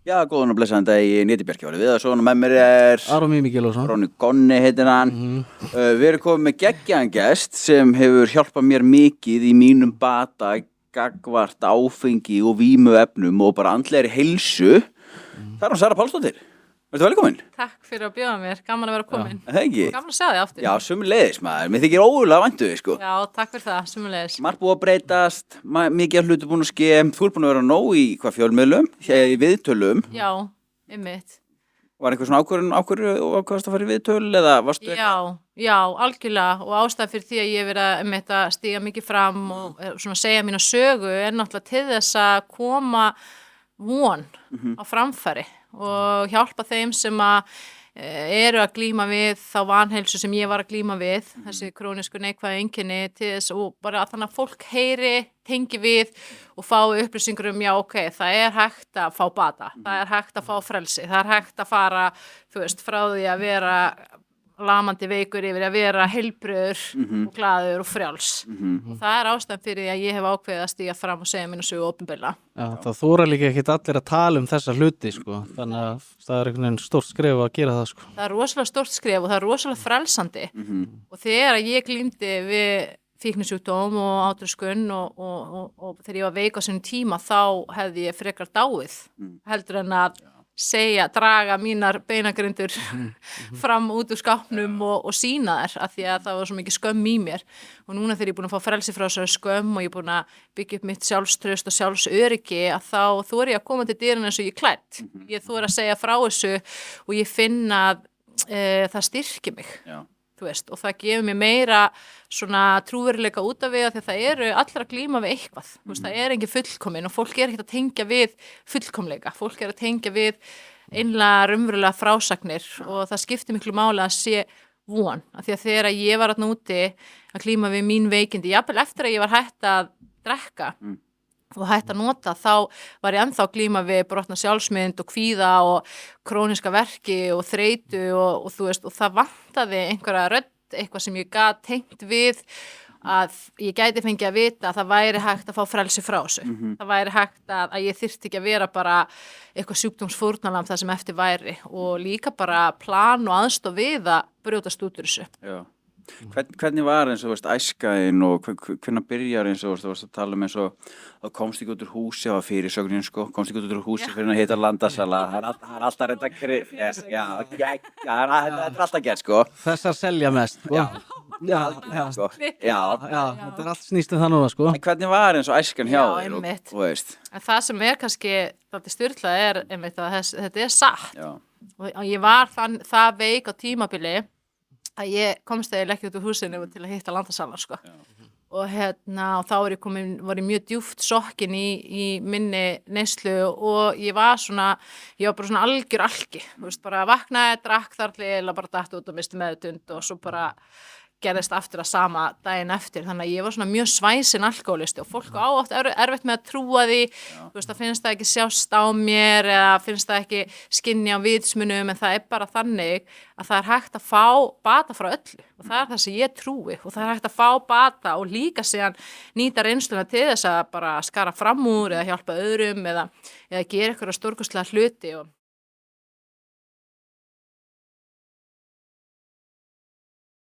Já, góðan og blessaðan daginn, ég heiti Bjarki Valur Viðarsson og með mér er Aron Mimi Gilvason. Ronny Gonni heitir hann. Við erum komið með geggjaðan gest sem hefur hjálpað mér mikið í mínum bata gagnvart áfengi og vímuefnum og bara andlegri heilsu. Það er hún Sara Pálsdóttir. Vertu velkomin. Takk fyrir að bjóða mér, gaman að vera komin. Það ekki? Gaman að sjá þig aftur. Já, sömuleiðis maður. Mér þykir ógurlega vænt þig, sko. Já, takk fyrir það, sömuleiðis. Margt búið að breytast, mikið af hlutu búin að ske. Þú ert búin að vera nóg í fjölmiðlum, í viðtölum. Já, einmitt. Var einhver svona ákvörðu og ákvaðast að fara í viðtöl eða varstu Já, algjörlega og ástæða fyrir því að ég verið að stíga mikið fram og svona segja mína sögu er náttúrulega til þess að koma von á framfæri og hjálpa þeim sem eru að glíma við þá vanheilsu sem ég var að glíma við, þessi krónísku neikvæðu einkenni til þess og bara þannig að fólk heyri, tengi við og fái upplýsingur já, ok, það er hægt að fá bata, það er hægt að fá frelsi, það er hægt að fara, þú veist, frá því að vera lamandi veikur yfir að vera heilbröður og glaður og frjáls og það er ástæðan fyrir því að ég hef ákveðið að stíga fram og segja mínu sögu opinberlega. Já, það þóra líka ekkert allir að tala þessa hluti, sko, þannig að það er einhvern veginn stórt skref að gera það, sko. Það er rosalega stórt skref og það er rosalega frelsandi og þegar ég glímdi við fíknisjúkdóm og átröskun og þegar ég var veik á sínum tíma þá hefði ég frekar dáið heldur en að draga mínar beinagrindur fram út úr skápnum og sína þær af því að það var svo mikið skömm í mér og núna þegar ég er búin að fá frelsi frá þessari skömm og ég er búin að byggja upp mitt sjálfstraust og sjálfsöryggi að þá þori ég að koma til dyrana eins og ég er klædd. Ég þori að segja frá þessu og ég finn að það styrkir mig. Já. Þú veist, og það gefur mér meira svona trúveruleika út af við að það eru allir að glíma við eitthvað. Þú veist, það er engin fullkomin og fólk er ekkert að tengja við fullkomleika. Fólk er að tengja við einlega raunverulega frásagnir og það skiptir miklu máli að sé von. Af því að þegar ég var þarna úti að glíma við mín veikindi, jafnvel eftir að ég var hætt að drekka og hætt að nota, þá var ég ennþá að glíma við brotna sjálfsmynd og kvíða og króníska verki og þreytu og þú veist, og það vantaði einhverja rödd, eitthvað sem ég gat tengt við að ég gæti fengið að vita að það væri hægt að fá frelsi frá þessu. Það væri hægt að ég þyrfti ekki að vera bara eitthvað sjúkdómsfórnarlamb það sem eftir væri og líka bara plan og aðstoð við að brjótast út úr þessu. Já. Hvernig var eins og veist æskaðin og hvernig byrjar eins og þú varst að tala eins og þá komst ekki út úr húsi á fyrirsögnin sko, komst ekki út úr húsi fyrir að heita landasala, það er alltaf reynda það er alltaf gert sko. Þessar selja mest, sko. Já, þetta er allt snýst það núna, sko. En hvernig var eins og æskan hjá þér og veist? En það sem er kannski þetta styrlað er einmitt að þetta er satt. Já. Og ég var það veik á tímabili að ég komst þegar ekki út úr húsinu til að hitta landasalar sko. Og og þá var ég mjög djúpt sokkin í minni neyslu og ég var bara svona algjör alki, þú veist, bara vaknaði, drakk þar til eða bara datt út og misti meðutund og svo bara gerðist aftur að sama daginn eftir, þannig að ég var svona mjög svæsin alkohólisti og fólk á oft erfitt með að trúa því, þú veist, það finnst það ekki sjást á mér eða finnst það ekki skynja á vitsmunum, en það er bara þannig að það er hægt að fá bata frá öllu og það er það sem ég trúi og það er hægt að fá bata og líka síðan nýta reynsluna til þess að bara skara fram úr eða hjálpa öðrum eða gera eitthvað stórkostlega hluti og